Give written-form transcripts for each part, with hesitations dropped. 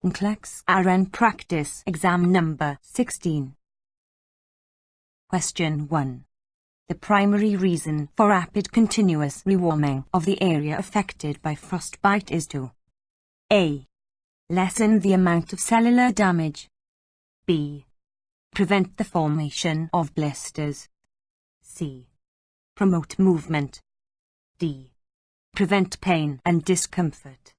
NCLEX-RN Practice Exam number 16. Question 1. The primary reason for rapid continuous rewarming of the area affected by frostbite is to A. Lessen the amount of cellular damage. B. Prevent the formation of blisters. C. Promote movement. D. Prevent pain and discomfort.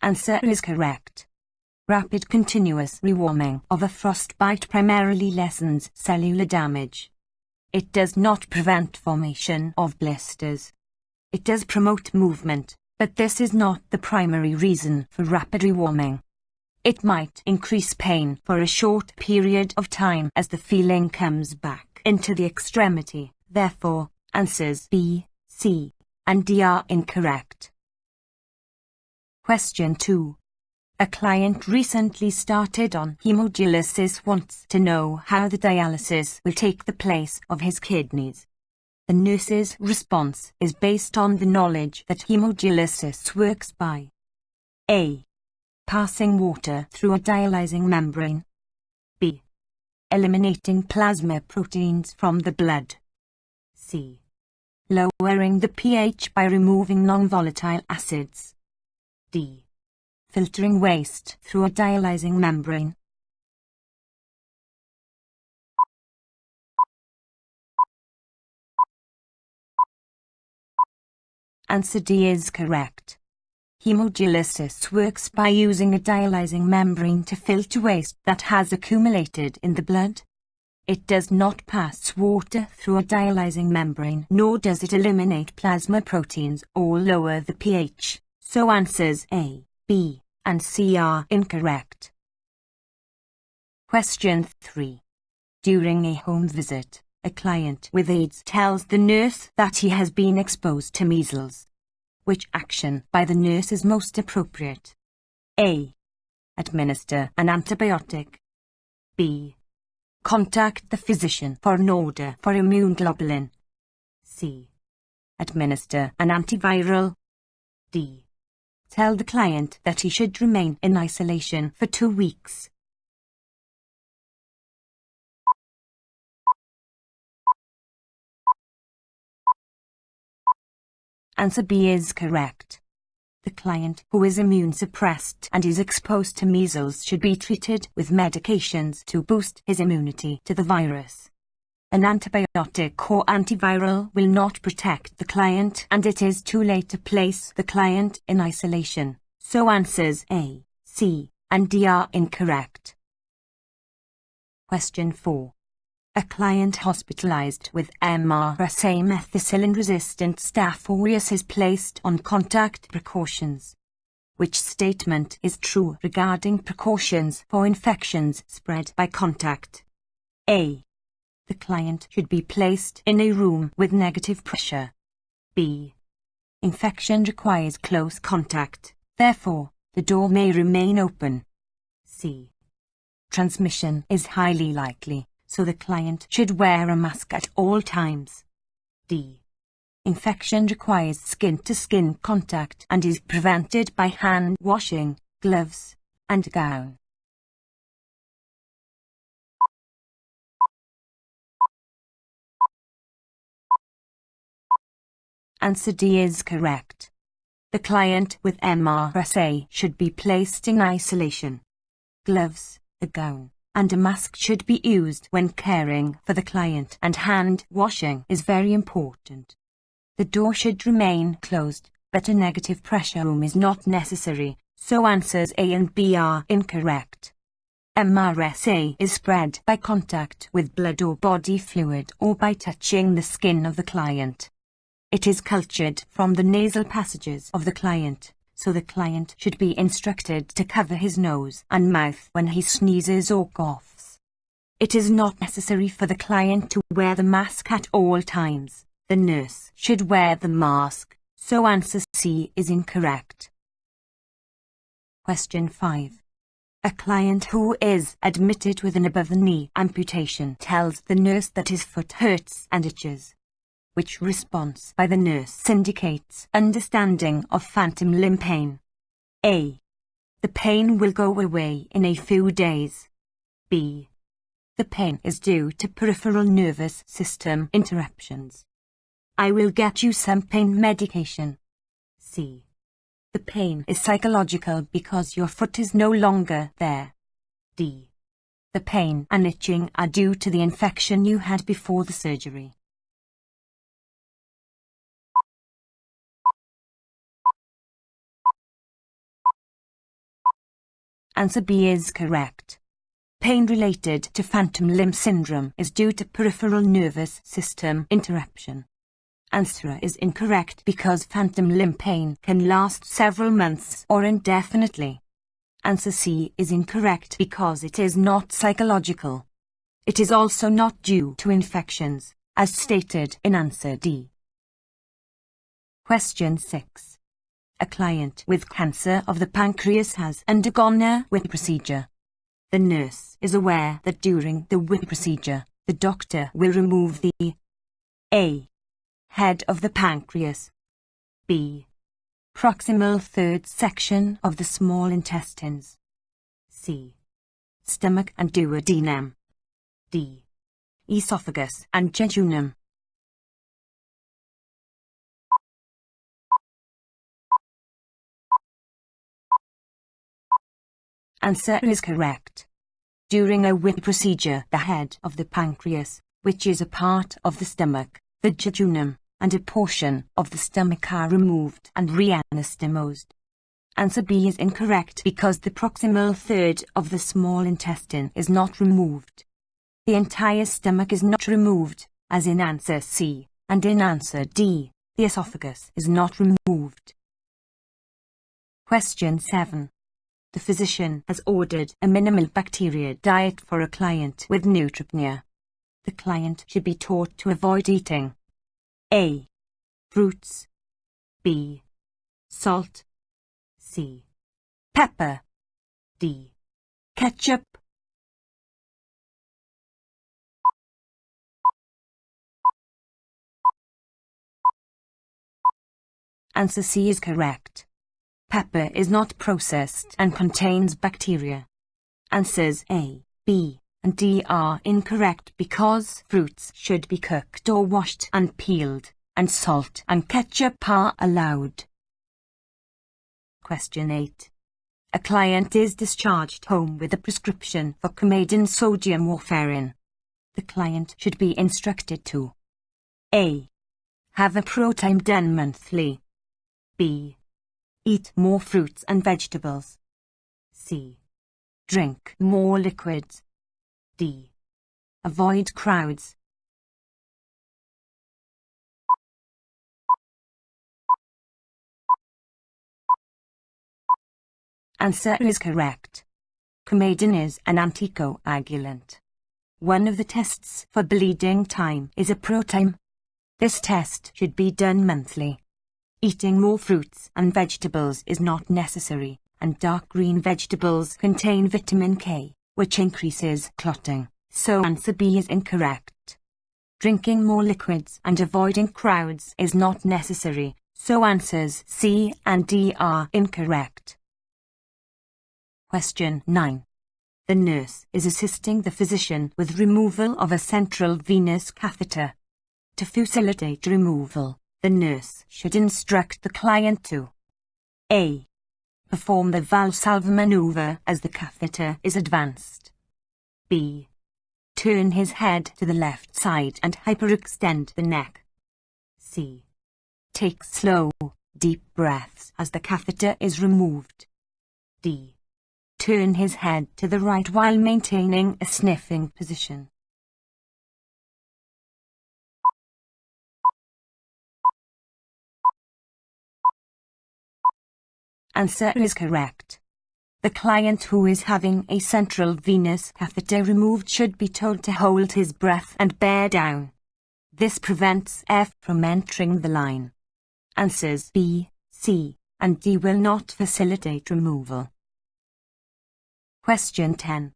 Answer is correct. Rapid continuous rewarming of a frostbite primarily lessens cellular damage. It does not prevent formation of blisters. It does promote movement, but this is not the primary reason for rapid rewarming. It might increase pain for a short period of time as the feeling comes back into the extremity. Therefore, answers B, C, and D are incorrect. Question 2. A client recently started on hemodialysis wants to know how the dialysis will take the place of his kidneys. The nurse's response is based on the knowledge that hemodialysis works by A. Passing water through a dialyzing membrane. B. Eliminating plasma proteins from the blood. C. Lowering the pH by removing non-volatile acids. D. Filtering waste through a dialyzing membrane. Answer D is correct. Hemodialysis works by using a dialyzing membrane to filter waste that has accumulated in the blood. It does not pass water through a dialyzing membrane, nor does it eliminate plasma proteins or lower the pH. So answers A, B, and C are incorrect. Question 3. During a home visit, a client with AIDS tells the nurse that he has been exposed to measles. Which action by the nurse is most appropriate? A. Administer an antibiotic. B. Contact the physician for an order for immune globulin. C. Administer an antiviral. D. Tell the client that he should remain in isolation for 2 weeks. Answer B is correct. The client who is immune suppressed and is exposed to measles should be treated with medications to boost his immunity to the virus. An antibiotic or antiviral will not protect the client, and it is too late to place the client in isolation. So answers A, C, and D are incorrect. Question 4. A client hospitalized with MRSA methicillin-resistant Staph aureus is placed on contact precautions. Which statement is true regarding precautions for infections spread by contact? A. The client should be placed in a room with negative pressure. B. Infection requires close contact, therefore, the door may remain open. C. Transmission is highly likely, so the client should wear a mask at all times. D. Infection requires skin-to-skin contact and is prevented by hand washing, gloves, and gown. Answer D is correct. The client with MRSA should be placed in isolation. Gloves, a gown, and a mask should be used when caring for the client, and hand washing is very important. The door should remain closed, but a negative pressure room is not necessary, so answers A and B are incorrect. MRSA is spread by contact with blood or body fluid or by touching the skin of the client. It is cultured from the nasal passages of the client, so the client should be instructed to cover his nose and mouth when he sneezes or coughs. It is not necessary for the client to wear the mask at all times. The nurse should wear the mask, so answer C is incorrect. Question 5. A client who is admitted with an above-the-knee amputation tells the nurse that his foot hurts and itches. which response by the nurse indicates understanding of phantom limb pain. A. The pain will go away in a few days. B. The pain is due to peripheral nervous system interruptions. I will get you some pain medication. C. The pain is psychological because your foot is no longer there. D. The pain and itching are due to the infection you had before the surgery. Answer B is correct. Pain related to phantom limb syndrome is due to peripheral nervous system interruption. Answer is incorrect because phantom limb pain can last several months or indefinitely. Answer C is incorrect because it is not psychological. It is also not due to infections, as stated in answer D. Question 6. A client with cancer of the pancreas has undergone a WIP procedure. The nurse is aware that during the WIP procedure, the doctor will remove the A. Head of the pancreas. B. Proximal third section of the small intestines. C. Stomach and duodenum. D. Esophagus and jejunum. Answer is correct. During a WIP procedure, the head of the pancreas, which is a part of the stomach, the jejunum, and a portion of the stomach are removed and reanastomosed. Answer B is incorrect because the proximal third of the small intestine is not removed. The entire stomach is not removed, as in answer C, and in answer D, the esophagus is not removed. Question 7. The physician has ordered a minimal bacteria diet for a client with neutropenia. The client should be taught to avoid eating A. Fruits. B. Salt. C. Pepper. D. Ketchup. Answer C is correct. Pepper is not processed and contains bacteria. Answers A, B, and D are incorrect because fruits should be cooked or washed and peeled, and salt and ketchup are allowed. Question 8. A client is discharged home with a prescription for Coumadin sodium warfarin. The client should be instructed to A. Have a pro-time done monthly. B. Eat more fruits and vegetables. C. Drink more liquids. D. Avoid crowds. Answer is correct. Coumadin is an anticoagulant. One of the tests for bleeding time is a pro-time. This test should be done monthly. Eating more fruits and vegetables is not necessary, and dark green vegetables contain vitamin K, which increases clotting, so answer B is incorrect. Drinking more liquids and avoiding crowds is not necessary, so answers C and D are incorrect. Question 9. The nurse is assisting the physician with removal of a central venous catheter. To facilitate removal, the nurse should instruct the client to A. Perform the Valsalva maneuver as the catheter is advanced. B. Turn his head to the left side and hyperextend the neck. C. Take slow, deep breaths as the catheter is removed. D. Turn his head to the right while maintaining a sniffing position. Answer is correct. The client who is having a central venous catheter removed should be told to hold his breath and bear down. This prevents air from entering the line. Answers B, C, and D will not facilitate removal. Question 10.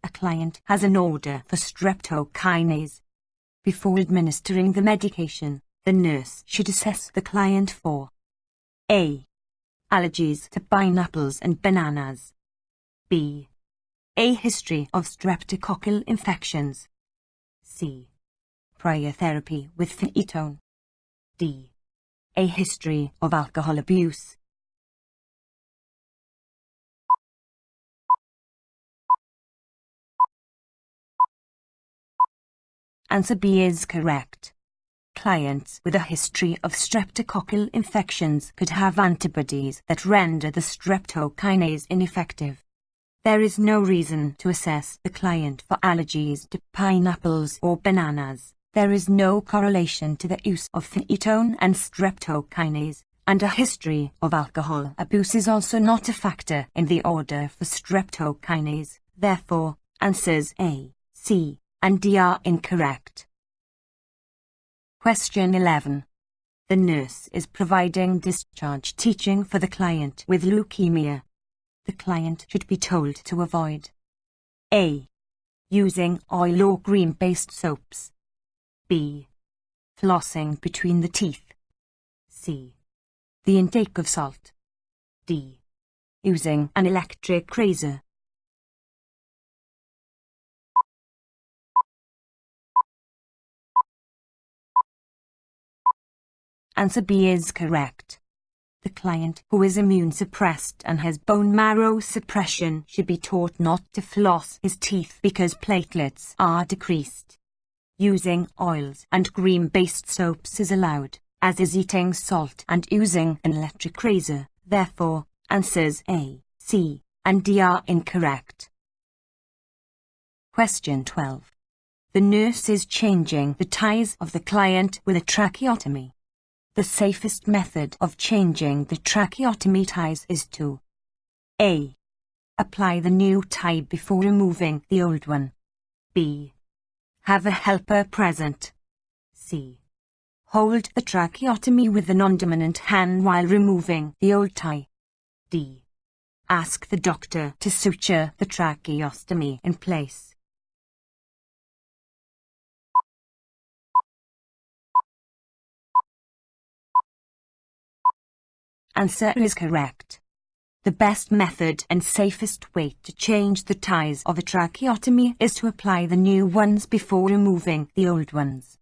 A client has an order for streptokinase. Before administering the medication, The nurse should assess the client for A. Allergies to pineapples and bananas. B. A history of streptococcal infections. C. Prior therapy with phenytoin. D. A history of alcohol abuse. Answer B is correct. Clients with a history of streptococcal infections could have antibodies that render the streptokinase ineffective. There is no reason to assess the client for allergies to pineapples or bananas. There is no correlation to the use of phenytoin and streptokinase, and a history of alcohol abuse is also not a factor in the order for streptokinase. Therefore, answers A, C, and D are incorrect. Question 11. The nurse is providing discharge teaching for the client with leukemia. The client should be told to avoid A. Using oil or cream-based soaps. B. Flossing between the teeth. C. The intake of salt. D. Using an electric razor. Answer B is correct. The client who is immune suppressed and has bone marrow suppression should be taught not to floss his teeth because platelets are decreased. Using oils and cream-based soaps is allowed, as is eating salt and using an electric razor. Therefore, answers A, C, and D are incorrect. Question 12. The nurse is changing the ties of the client with a tracheotomy. The safest method of changing the tracheotomy ties is to A. Apply the new tie before removing the old one. B. Have a helper present. C. Hold the tracheotomy with the non-dominant hand while removing the old tie. D. Ask the doctor to suture the tracheostomy in place. Answer is correct. The best method and safest way to change the ties of a tracheotomy is to apply the new ones before removing the old ones.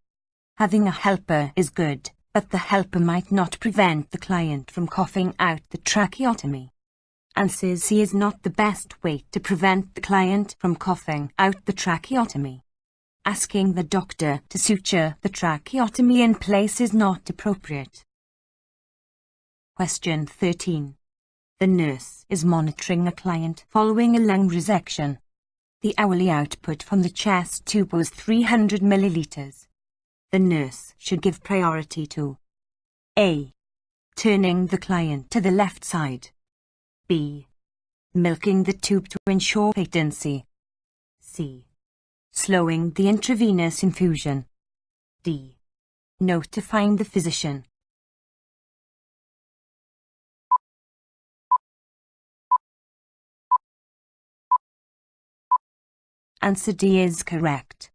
Having a helper is good, but the helper might not prevent the client from coughing out the tracheotomy. Answer C is not the best way to prevent the client from coughing out the tracheotomy. Asking the doctor to suture the tracheotomy in place is not appropriate. Question 13. The nurse is monitoring a client following a lung resection. The hourly output from the chest tube was 300 milliliters. The nurse should give priority to A. Turning the client to the left side. B. Milking the tube to ensure patency. C. Slowing the intravenous infusion. D. Notifying the physician. Answer D is correct.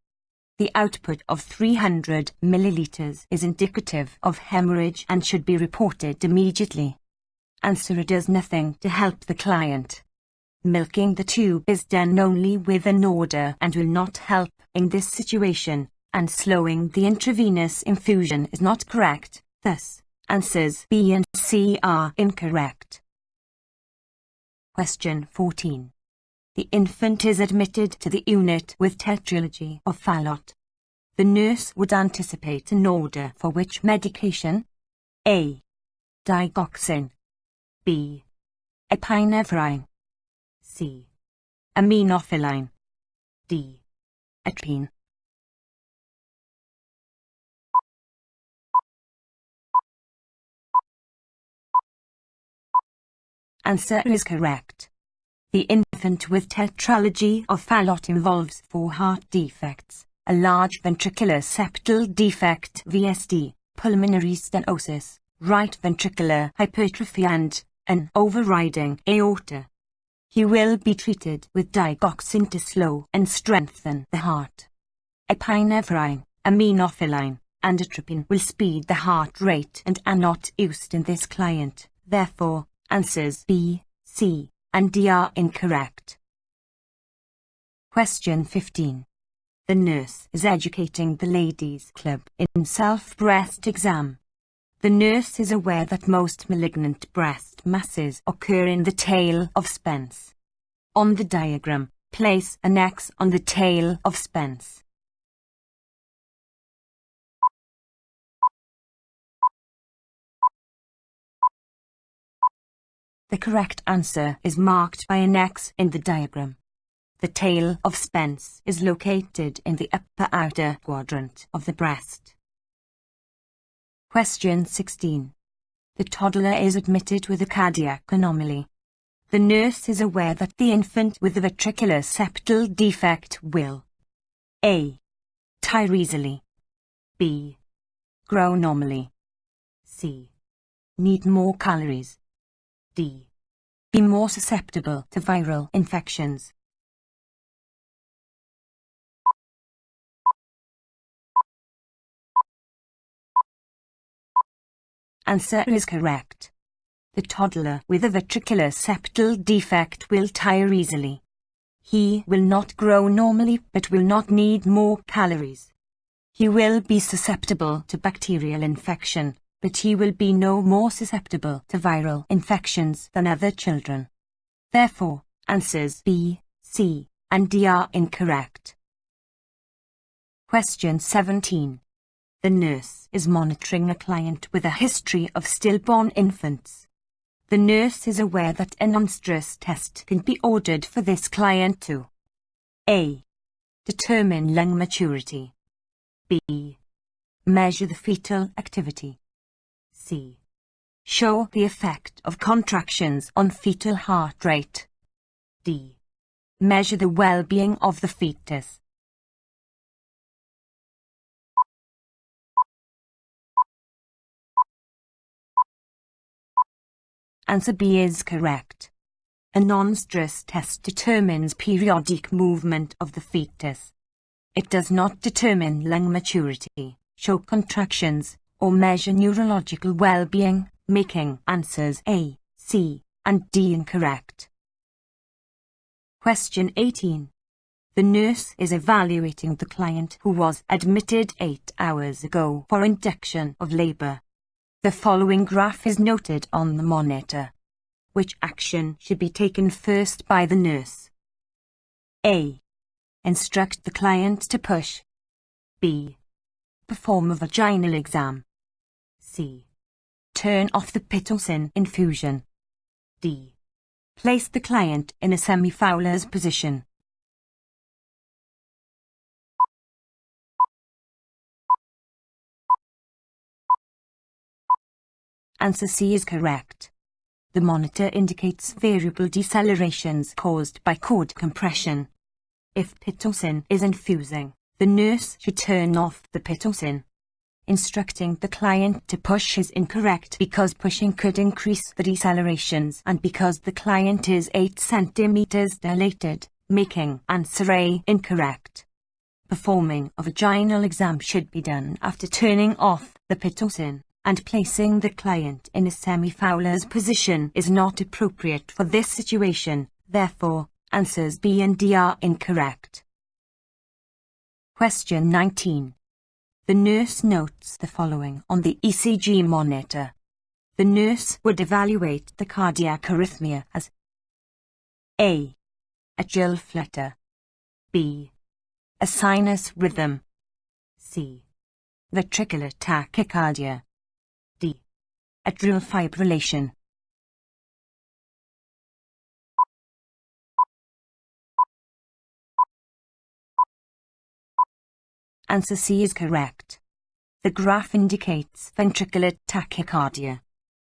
The output of 300 milliliters is indicative of hemorrhage and should be reported immediately. Answer A does nothing to help the client. Milking the tube is done only with an order and will not help in this situation, and slowing the intravenous infusion is not correct. Thus, answers B and C are incorrect. Question 14. The infant is admitted to the unit with Tetralogy of Fallot. The nurse would anticipate an order for which medication? A. Digoxin. B. Epinephrine. C. Aminophylline. D. Atropine. Answer is correct. The infant with Tetralogy of Fallot involves 4 heart defects, a large ventricular septal defect VSD, pulmonary stenosis, right ventricular hypertrophy and an overriding aorta. He will be treated with digoxin to slow and strengthen the heart. Epinephrine, aminophylline, and atropine will speed the heart rate and are not used in this client. Therefore, answers B, C, and D are incorrect. Question 15. The nurse is educating the ladies' club in self-breast exam. The nurse is aware that most malignant breast masses occur in the tail of Spence. On the diagram, place an X on the tail of Spence. The correct answer is marked by an X in the diagram. The tail of Spence is located in the upper outer quadrant of the breast. Question 16. The toddler is admitted with a cardiac anomaly. The nurse is aware that the infant with a ventricular septal defect will A. Tire easily, B. Grow normally, C. Need more calories, D. Be more susceptible to viral infections. Answer is correct. The toddler with a ventricular septal defect will tire easily. He will not grow normally but will not need more calories. He will be susceptible to bacterial infection, but he will be no more susceptible to viral infections than other children. Therefore, answers B, C, and D are incorrect. Question 17. The nurse is monitoring a client with a history of stillborn infants. The nurse is aware that a non-stress test can be ordered for this client to A. Determine lung maturity, B. Measure the fetal activity, C. Show the effect of contractions on fetal heart rate, D. Measure the well-being of the fetus. Answer B is correct. A non-stress test determines periodic movement of the fetus. It does not determine lung maturity, show contractions, or measure neurological well-being, making answers A, C, and D incorrect. Question 18. The nurse is evaluating the client who was admitted 8 hours ago for induction of labor. The following graph is noted on the monitor. Which action should be taken first by the nurse? A. Instruct the client to push. B. Perform a vaginal exam. C. Turn off the Pitocin infusion. D. Place the client in a semi-Fowler's position. Answer C is correct. The monitor indicates variable decelerations caused by cord compression. If Pitocin is infusing, the nurse should turn off the Pitocin. Instructing the client to push is incorrect because pushing could increase the decelerations and because the client is 8 centimeters dilated, making answer A incorrect. Performing a vaginal exam should be done after turning off the Pitocin, and placing the client in a semi-Fowler's position is not appropriate for this situation. Therefore, answers B and D are incorrect. Question 19. The nurse notes the following on the ECG monitor. The nurse would evaluate the cardiac arrhythmia as A. Atrial flutter, B. A sinus rhythm, C. Ventricular tachycardia, D. Atrial fibrillation. Answer C is correct. The graph indicates ventricular tachycardia.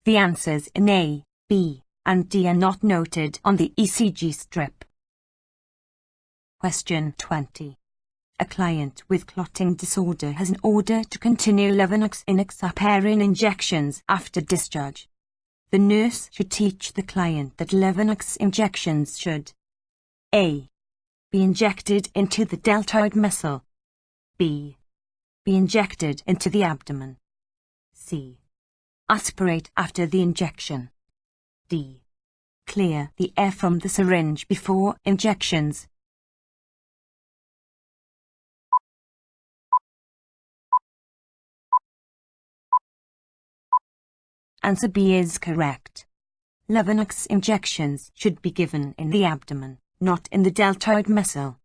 The answers in A, B, and D are not noted on the ECG strip. Question 20. A client with clotting disorder has an order to continue Venous enoxaparin injections after discharge. The nurse should teach the client that Venous injections should A. Be injected into the deltoid muscle, B. Be injected into the abdomen. C. Aspirate after the injection. D. Clear the air from the syringe before injections. Answer B is correct. Levodox injections should be given in the abdomen, not in the deltoid muscle.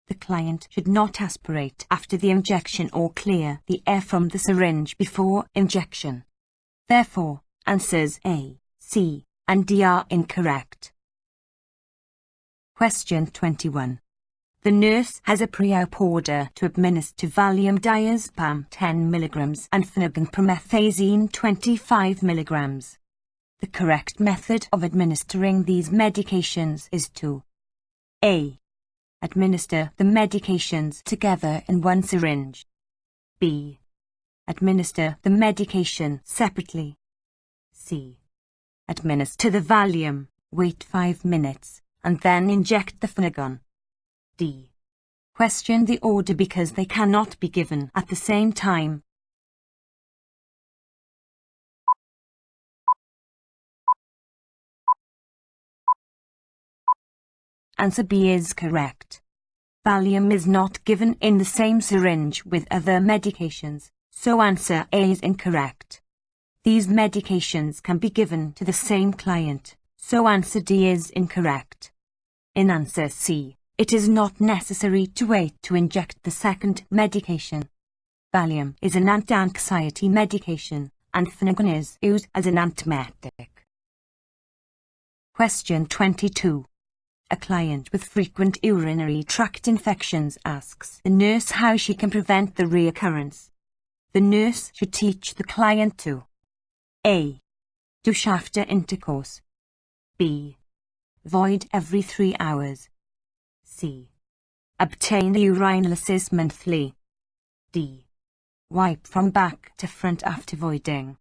The client should not aspirate after the injection or clear the air from the syringe before injection. Therefore, answers A, C, and D are incorrect. Question 21. The nurse has a pre-op order to administer Valium diazepam 10 mg and Phenergan promethazine 25 mg. The correct method of administering these medications is to A. Administer the medications together in one syringe. B. Administer the medication separately. C. Administer the Valium, wait 5 minutes, and then inject the Phenergan. D. Question the order because they cannot be given at the same time. Answer B is correct. Valium is not given in the same syringe with other medications, so answer A is incorrect. These medications can be given to the same client, so answer D is incorrect. In answer C, it is not necessary to wait to inject the second medication. Valium is an anti-anxiety medication, and Phenergan is used as an antiemetic. Question 22. A client with frequent urinary tract infections asks the nurse how she can prevent the reoccurrence. The nurse should teach the client to A. Douche after intercourse. B. Void every 3 hours. C. Obtain urinalysis monthly. D. Wipe from back to front after voiding.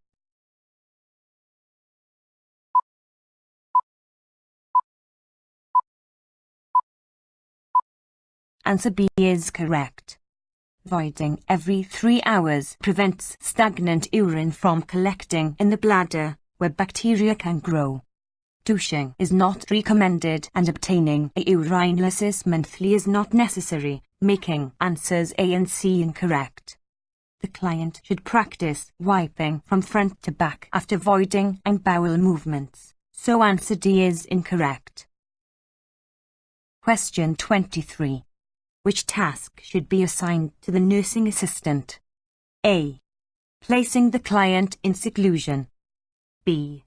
Answer B is correct. Voiding every 3 hours prevents stagnant urine from collecting in the bladder, where bacteria can grow. Douching is not recommended and obtaining a urinalysis monthly is not necessary, making answers A and C incorrect. The client should practice wiping from front to back after voiding and bowel movements, so answer D is incorrect. Question 23. Which task should be assigned to the nursing assistant? A. Placing the client in seclusion. B.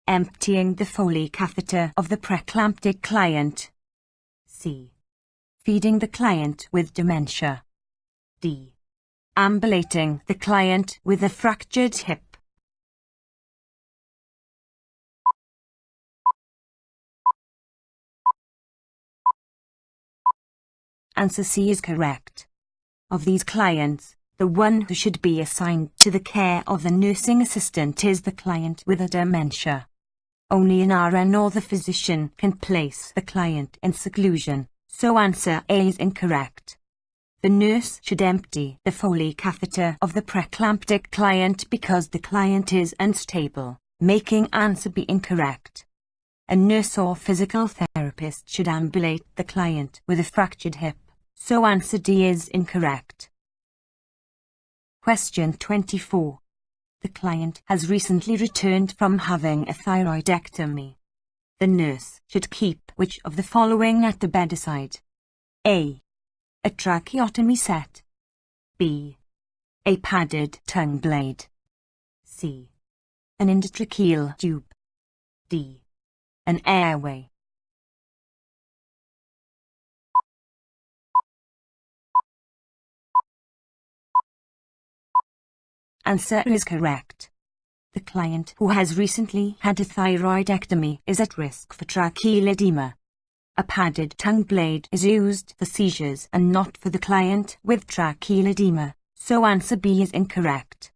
Emptying the Foley catheter of the preeclamptic client. C. Feeding the client with dementia. D. Ambulating the client with a fractured hip. Answer C is correct. Of these clients, the one who should be assigned to the care of the nursing assistant is the client with a dementia. Only an RN or the physician can place the client in seclusion, so answer A is incorrect. The nurse should empty the Foley catheter of the preeclamptic client because the client is unstable, making answer B incorrect. A nurse or physical therapist should ambulate the client with a fractured hip, so answer D is incorrect. Question 24. The client has recently returned from having a thyroidectomy. The nurse should keep which of the following at the bedside? A. A tracheotomy set. B. A padded tongue blade. C. An endotracheal tube. D. An airway. Answer is correct. The client who has recently had a thyroidectomy is at risk for tracheal edema. A padded tongue blade is used for seizures and not for the client with tracheal edema, so answer B is incorrect.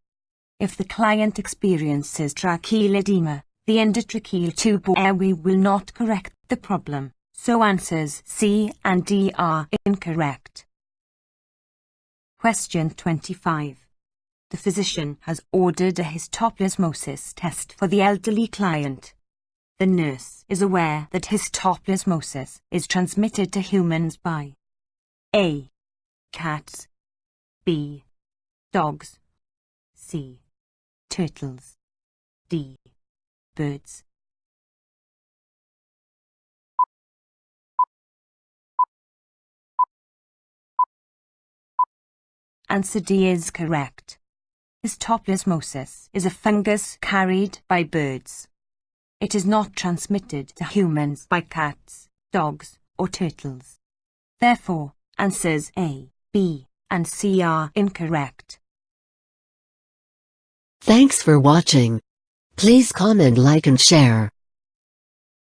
If the client experiences tracheal edema, the endotracheal tube or airway will not correct the problem, so answers C and D are incorrect. Question 25. The physician has ordered a histoplasmosis test for the elderly client. The nurse is aware that histoplasmosis is transmitted to humans by A. Cats, B. Dogs, C. Turtles, D. Birds. Answer D is correct. Histoplasmosis is a fungus carried by birds. It is not transmitted to humans by cats, dogs, or turtles. Therefore, answers A, B, and C are incorrect. Thanks for watching. Please comment, like and share.